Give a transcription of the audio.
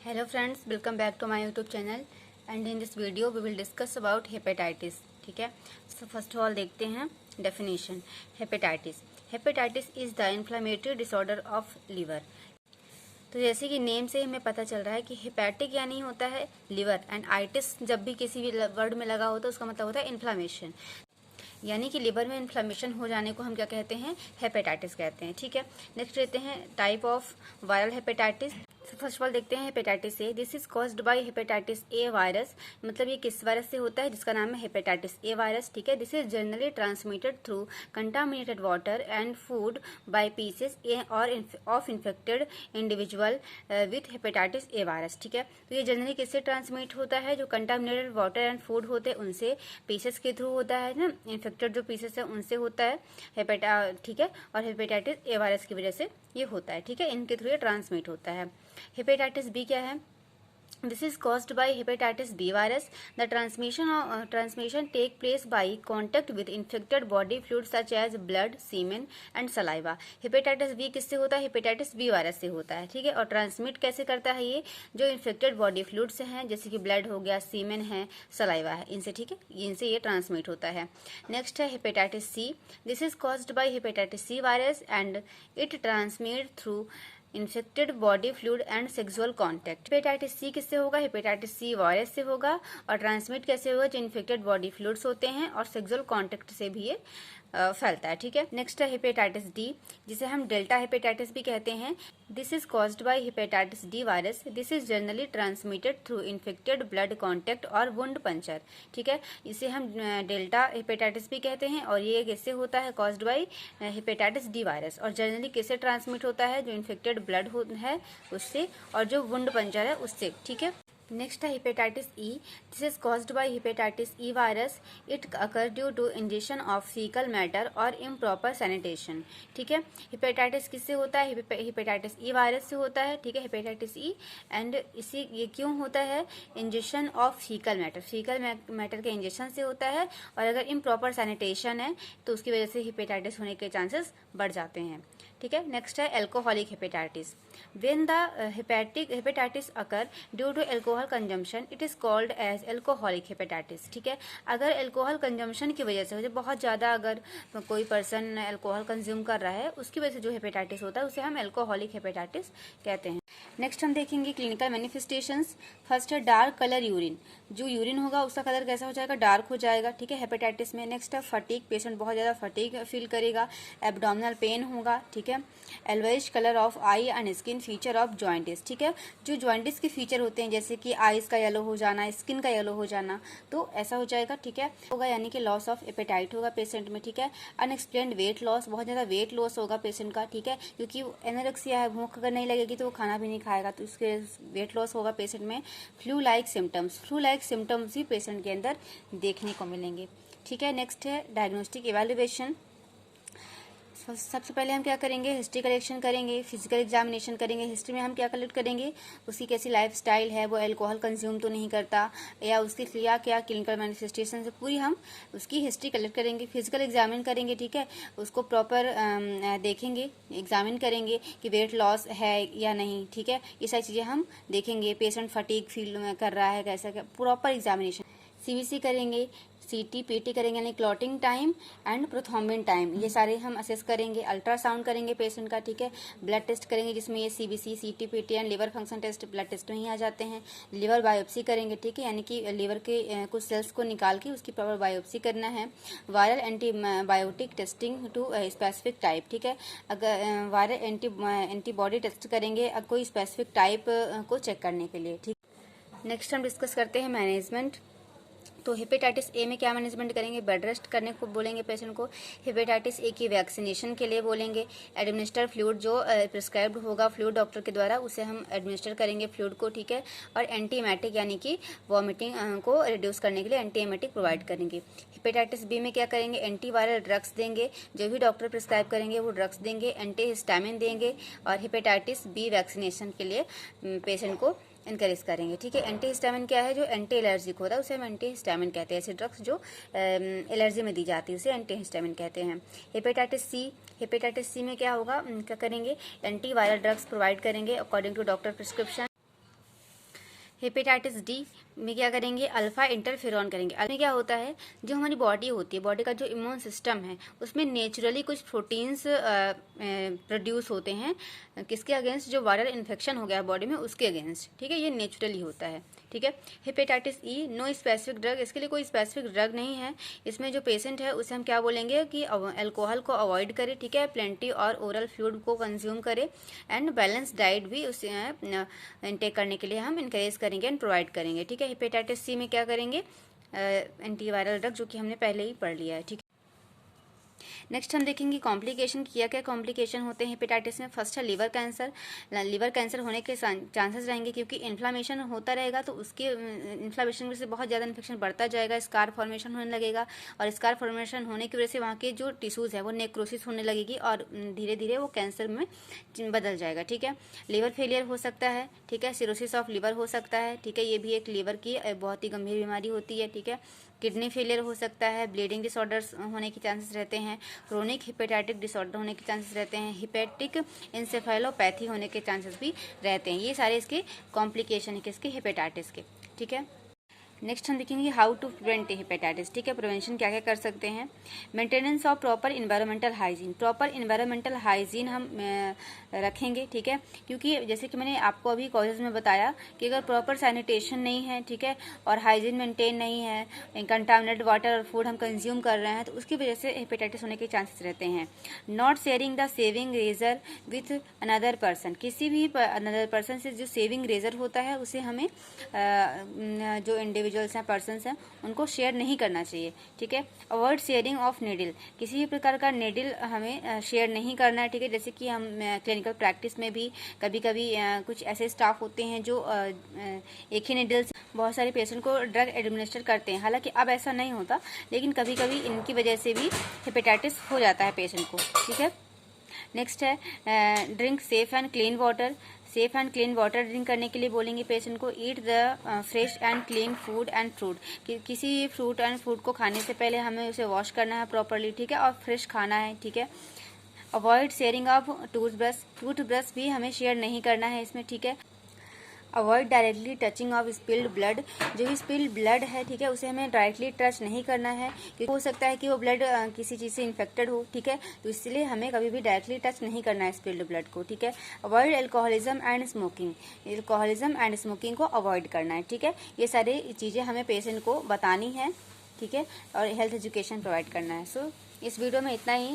Hello friends, welcome back to my YouTube channel and in this video we will discuss about hepatitis. ठीक है, so first of all देखते हैं definition. Hepatitis is the inflammatory disorder of liver. तो जैसे कि name से हमें पता चल रहा है कि हेपेटिक यानी होता है लिवर एंड आइटिस जब भी किसी भी वर्ड में लगा होता है उसका मतलब होता है इन्फ्लामेशन, यानी कि लिवर में इन्फ्लामेशन हो जाने को हम क्या कहते हैं, हेपेटाइटिस कहते हैं। ठीक है, नेक्स्ट लेते हैं type of viral hepatitis. First of all देखते हैं hepatitis A. This is caused by hepatitis A virus, मतलब ये किस वायरस से होता है, जिसका नाम है हेपेटाइटिस ए वायरस। ठीक है, this is generally transmitted through contaminated water and food by pieces और of infected individual with hepatitis A virus. ठीक है, तो ये जनरली किससे ट्रांसमिट होता है, जो कंटामिनेटेड वाटर एंड फूड होते हैं उनसे, पीसेस के थ्रू होता है ना, इन्फेक्टेड जो पीसेस है उनसे होता है ठीक है, और हेपेटाइटिस ए वायरस की वजह से ये होता है। ठीक है, इनके थ्रू ये ट्रांसमिट होता है। हेपेटाइटिस बी क्या है, this is caused by hepatitis B virus. The transmission take place by contact with infected body fluids such as blood, semen and saliva. Hepatitis B किससे होता है, हेपेटाइटिस बी वायरस से होता है। ठीक है, और ट्रांसमिट कैसे करता है, ये जो इन्फेक्टेड बॉडी फ्लूइड से हैं, जैसे कि ब्लड हो गया, सीमेन है, सलाइवा है, इनसे। ठीक है, इनसे ये ट्रांसमिट होता है। नेक्स्ट है hepatitis C. This is caused by hepatitis C virus and it transmit through infected body fluid and sexual contact. Hepatitis C किससे होगा, हेपेटाइटिस सी वायरस से होगा, और ट्रांसमिट कैसे होगा, जो इन्फेक्टेड बॉडी फ्लूइड्स होते हैं और सेक्सुअल कॉन्टैक्ट से भी ये फैलता है। ठीक है, नेक्स्ट है हेपेटाइटिस डी, जिसे हम डेल्टा हेपेटाइटिस भी कहते हैं। This is caused by hepatitis D virus. This is generally transmitted through infected blood contact और वुंड पंचर। ठीक है, इसे हम डेल्टा हेपेटाइटिस भी कहते हैं, और ये किससे होता है, caused by hepatitis D virus, और जनरली किससे ट्रांसमिट होता है, जो इन्फेक्टेड ब्लड है उससे और जो वुंड पंचर है उससे। ठीक है, नेक्स्ट है hepatitis E. This is caused by hepatitis E virus. It occur due to injection of faecal matter और इम्प्रॉपर सैनिटेशन। ठीक है, हेपेटाइटिस किससे होता है, हेपेटाइटिस ई वायरस से होता है। ठीक है, हेपेटाइटिस ई, एंड इसी ये क्यों होता है, इंजेक्शन ऑफ फीकल मैटर के इंजेक्शन से होता है, और अगर इम्प्रॉपर सैनिटेशन है तो उसकी वजह से हेपेटाइटिस होने के चांसेस बढ़ जाते हैं। ठीक है, नेक्स्ट है alcoholic hepatitis. When the hepatitis occur due to alcohol consumption it is called as alcoholic hepatitis. ठीक है, अगर एल्कोहल कंजम्पशन की वजह से बहुत ज़्यादा अगर कोई पर्सन एल्कोहल कंज्यूम कर रहा है उसकी वजह से जो हेपेटाइटिस होता है उसे हम एल्कोहलिक हेपेटाइटिस कहते हैं। नेक्स्ट हम देखेंगे क्लिनिकल मैनिफेस्टेशंस। फर्स्ट है डार्क कलर यूरिन, जो यूरिन होगा उसका कलर कैसा हो जाएगा, डार्क हो जाएगा। ठीक है, हेपेटाइटिस में। नेक्स्ट है फटीग, पेशेंट बहुत ज़्यादा फटीग फील करेगा। एब्डोमिनल पेन होगा। ठीक है, Alves colour of I and skin, feature of jaundice. ठीक है, जो जॉइंटिस के फीचर होते हैं जैसे कि आईज का येलो हो जाना, स्किन का येलो हो जाना, तो ऐसा हो जाएगा। ठीक है, होगा यानी कि लॉस ऑफ एपेटाइट होगा पेशेंट में। ठीक है, अनएक्सप्लेन्ड वेट लॉस, बहुत ज़्यादा वेट लॉस होगा पेशेंट का। ठीक है, क्योंकि एनोरेक्सिया है, भूख अगर नहीं लगेगी तो वो खाना भी नहीं खाएगा, तो उसके वेट लॉस होगा पेशेंट में। फ्लू लाइक सिम्टम्स भी पेशेंट के अंदर देखने को मिलेंगे। ठीक है, नेक्स्ट है डायग्नोस्टिक इवैल्यूएशन। सबसे पहले हम क्या करेंगे, हिस्ट्री कलेक्शन करेंगे, फिजिकल एग्जामिनेशन करेंगे। हिस्ट्री में हम क्या कलेक्ट करेंगे, उसकी कैसी लाइफ स्टाइल है, वो अल्कोहल कंज्यूम तो नहीं करता, या उसकी क्या क्या क्लिनिकल मैनिफेस्टेशन से पूरी हम उसकी हिस्ट्री कलेक्ट करेंगे। फिजिकल एग्जामिन करेंगे। ठीक है, उसको प्रॉपर देखेंगे, एग्जामिन करेंगे कि वेट लॉस है या नहीं। ठीक है, ये सारी चीज़ें हम देखेंगे। पेशेंट फटीग फील कर रहा है कैसा, प्रॉपर एग्जामिनेशन। सीबीसी करेंगे, सीटी पीटी करेंगे, यानी clotting time and prothrombin time, ये सारे हम असेस करेंगे। अल्ट्रासाउंड करेंगे पेशेंट का। ठीक है, ब्लड टेस्ट करेंगे जिसमें ये CBC, CT PT and liver function test, blood test में ही आ जाते हैं। लिवर बायोप्सी करेंगे। ठीक है, यानी कि लिवर के कुछ सेल्स को निकाल के उसकी प्रॉपर बायोप्सी करना है। Viral antibiotic testing to specific type. ठीक है, अगर वायरल एंटीबॉडी टेस्ट करेंगे कोई स्पेसिफिक टाइप को चेक करने के लिए। ठीक, नेक्स्ट हम डिस्कस करते हैं मैनेजमेंट। तो हेपेटाइटिस ए में क्या मैनेजमेंट करेंगे, बेड रेस्ट करने को बोलेंगे पेशेंट को। हेपेटाइटिस ए की वैक्सीनेशन के लिए बोलेंगे। एडमिनिस्टर फ्लूइड, जो प्रिस्क्राइब्ड होगा फ्लूइड डॉक्टर के द्वारा उसे हम एडमिनिस्टर करेंगे फ्लूइड को। ठीक है, और एंटीएमेटिक यानी कि वॉमिटिंग को रिड्यूस करने के लिए एंटीएमेटिक प्रोवाइड करेंगे। हेपेटाइटिस बी में क्या करेंगे, एंटीवायरल ड्रग्स देंगे, जो भी डॉक्टर प्रिस्क्राइब करेंगे वो ड्रग्स देंगे। एंटीहिस्टामिन देंगे, और हेपेटाइटिस बी वैक्सीनेशन के लिए पेशेंट को इनकरेज करेंगे। ठीक है, एंटीहिस्टामिन क्या है, जो एंटी एलर्जिक होता है उसे हम एंटीहिस्टामिन कहते हैं। ऐसे ड्रग्स जो एलर्जी में दी जाती है उसे एंटीहिस्टामिन कहते हैं। हेपेटाइटिस सी में क्या होगा, क्या करेंगे, एंटीवायरल ड्रग्स प्रोवाइड करेंगे according to doctor prescription. Hepatitis D में क्या करेंगे, अल्फा इंटरफेरॉन करेंगे। में क्या होता है, जो हमारी बॉडी होती है, बॉडी का जो इम्यून सिस्टम है, उसमें नेचुरली कुछ प्रोटीन्स प्रोड्यूस होते हैं किसके अगेंस्ट, जो वायरल इन्फेक्शन हो गया बॉडी में उसके अगेंस्ट, ठीक है, ये नेचुरली होता है, ठीक है। Hepatitis E, no specific drug, इसके लिए कोई स्पेसिफिक ड्रग नहीं है। इसमें जो पेशेंट है उसे हम क्या बोलेंगे कि अल्कोहल को अवॉइड करे, ठीक है, प्लेंटी और ओरल फ्लूइड को कंज्यूम करे, एंड बैलेंस डाइट भी उसे इनटेक करने के लिए हम इनकरेज करेंगे एंड प्रोवाइड करेंगे, ठीक है। हेपेटाइटिस सी में क्या करेंगे, एंटीवायरल ड्रग, जो कि हमने पहले ही पढ़ लिया है, ठीक है। नेक्स्ट हम देखेंगे कॉम्प्लिकेशन, क्या क्या कॉम्प्लिकेशन होते हैं हेपेटाइटिस में। फर्स्ट है लीवर कैंसर। लीवर कैंसर होने के चांसेस रहेंगे, क्योंकि इन्फ्लामेशन होता रहेगा तो उसके इन्फ्लामेशन की वजह से बहुत ज़्यादा इन्फेक्शन बढ़ता जाएगा, स्कार फॉर्मेशन होने लगेगा, और स्कार फॉर्मेशन होने की वजह से वहाँ के जो टिश्यूज़ है वो नेक्रोसिस होने लगेगी, और धीरे धीरे वो कैंसर में बदल जाएगा, ठीक है। लीवर फेलियर हो सकता है, ठीक है, सिरोसिस ऑफ लीवर हो सकता है, ठीक है, ये भी एक लीवर की बहुत ही गंभीर बीमारी होती है, ठीक है। किडनी फेलियर हो सकता है, ब्लीडिंग डिसऑर्डर्स होने के चांसेस रहते हैं, क्रोनिक हिपेटाइटिक डिसऑर्डर होने के चांसेस रहते हैं, हिपेटिक इंसेफेलोपैथी होने के चांसेस भी रहते हैं। ये सारे इसके कॉम्प्लिकेशन है किसके, हेपेटाइटिस के, ठीक है। नेक्स्ट हम देखेंगे हाउ टू प्रिवेंट हेपेटाइटिस, ठीक है, प्रिवेंशन क्या क्या कर सकते हैं। Maintenance of proper environmental hygiene, proper environmental hygiene हम रखेंगे, ठीक है, क्योंकि जैसे कि मैंने आपको अभी कॉलेज में बताया कि अगर प्रॉपर सैनिटेशन नहीं है, ठीक है, और हाइजीन मेंटेन नहीं है, कंटामिनेटेड वाटर और फूड हम कंज्यूम कर रहे हैं, तो उसकी वजह से हेपेटाइटिस होने के चांसेस रहते हैं। Not sharing the saving razor with another person, किसी भी अनदर पर्सन से जो सेविंग रेजर होता है उसे हमें जो इंडिविजुअल्स हैं, पर्सन्स हैं, उनको शेयर नहीं करना चाहिए, ठीक है। अवॉइड शेयरिंग ऑफ नीडल, किसी भी प्रकार का नीडल हमें शेयर नहीं करना है, ठीक है। जैसे कि हम क्लिनिकल प्रैक्टिस में भी कभी कभी कुछ ऐसे स्टाफ होते हैं जो एक ही नीडल से बहुत सारे पेशेंट को ड्रग एडमिनिस्टर करते हैं, हालांकि अब ऐसा नहीं होता, लेकिन कभी कभी इनकी वजह से भी हेपेटाइटिस हो जाता है पेशेंट को, ठीक है। नेक्स्ट है drink safe and clean water, safe and clean water drink करने के लिए बोलेंगे पेशेंट को। Eat the fresh and clean food and fruit, किसी फ्रूट एंड फूड को खाने से पहले हमें उसे वॉश करना है प्रॉपरली, ठीक है, और फ्रेश खाना है, ठीक है। अवॉइड शेयरिंग ऑफ टूथब्रश भी हमें शेयर नहीं करना है इसमें, ठीक है। Avoid directly touching of spilled blood, जो भी स्पिल्ड ब्लड है, ठीक है, उसे हमें डायरेक्टली टच नहीं करना है, क्योंकि हो सकता है कि वो ब्लड किसी चीज़ से इन्फेक्टेड हो, ठीक है, तो इसलिए हमें कभी भी डायरेक्टली टच नहीं करना है स्पिल्ड ब्लड को, ठीक है। Avoid alcoholism and smoking, alcoholism and smoking को अवॉइड करना है, ठीक है। ये सारी चीज़ें हमें पेशेंट को बतानी है, ठीक है, और हेल्थ एजुकेशन प्रोवाइड करना है। सो इस वीडियो में इतना ही।